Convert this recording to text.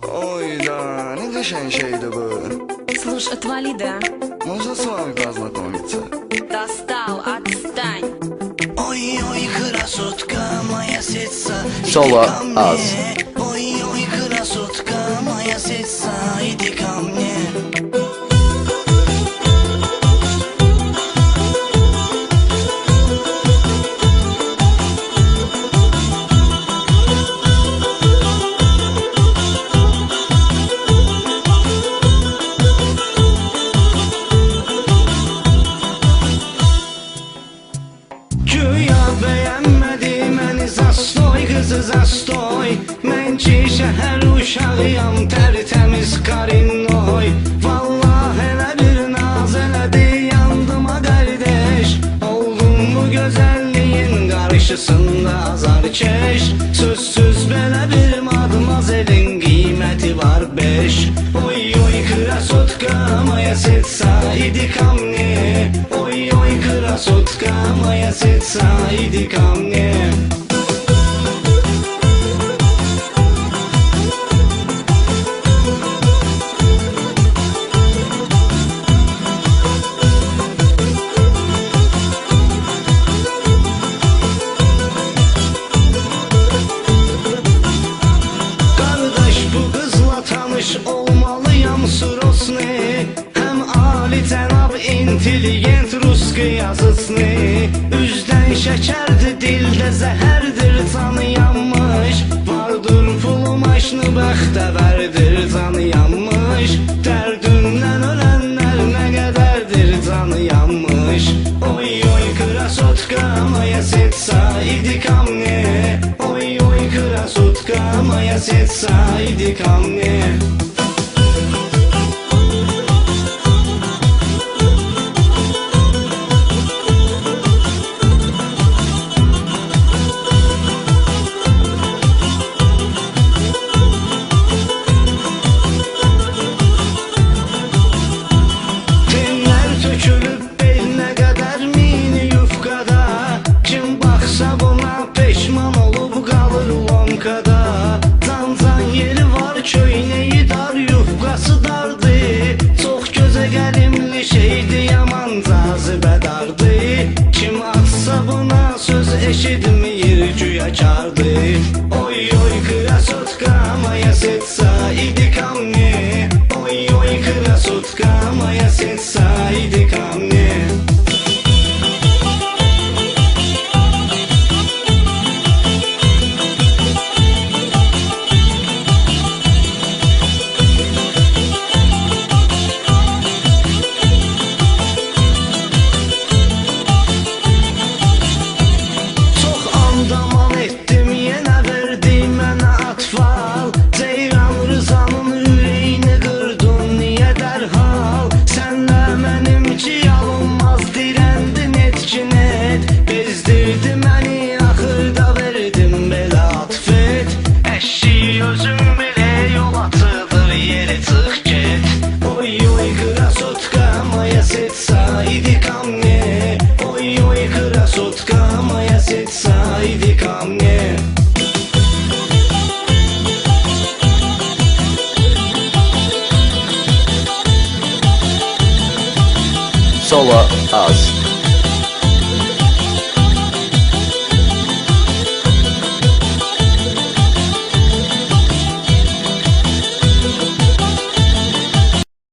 Ой, да, не qəşəng şeydi bu. Слушай, отвали, да? Можно с вами познакомиться? Достал, отстань. Ой-ой, красотка моя сестра, Соло иди ко мне. аз. Ой-ой, красотка моя сестра, иди ко мне. Güya bəyənmədi məni zastoy, qızı zastoy. Mən ki şəhər uşağıyam, tərtəmiz qarinoy. Vallah elə bir naz elədi yandıma qardeş. Oldum bu gözəlliyin qarşısında azarkeş. Sözsüz belə bir madmazelin qiyməti var 5. Oy oy krasotka moja serca, idi ко мне. Ой ой красотка моя сердца, иди ко мне. Kardeş bu kızla tanış olmalıyam surosni. Hem ali cənab intelligent ruski yazısını. Üzdən şəkərdir, dildə zəhərdir, canı yanmış. Vardır pulu maşını, bəxtəvərdir, canı yanmış. Dərdündən ölənlər nə qədərdir, canı yanmış. Oy oy krasotka moja serca, idi ко мне. Oy oy krasotka moja serca, idi ко мне. Tenlər tökülüb belinə qədər mini yufqada. Kim baxsa buna peşman olub qalır lonkada. Can yeri var, köynəyi dar, yufqası dardı. Çox gözə gəlimli şeydi, yaman cazibədardı. Kim atsa buna söz eşitmir, güya kardı. Oy oy krasotka moja serca, idi ко мне. Ой ой красотка моя сердца, иди ко мне. Çox andaman etdim, yenə verdi mənə atfal. Ceyran Rızanın ürəyini qırdın, niyə dərhal? Sənlə mənimki alınmaz, dirəndin etkin et. Bezdirdi məni, axırda verdim belə atfet. Əşi özüm belə yol atıdır, yeri çıx get. Oy oy krasotka moja serca, idi ко мне. Ой ой красотка моя сердца, иди ко мне. Соло аз.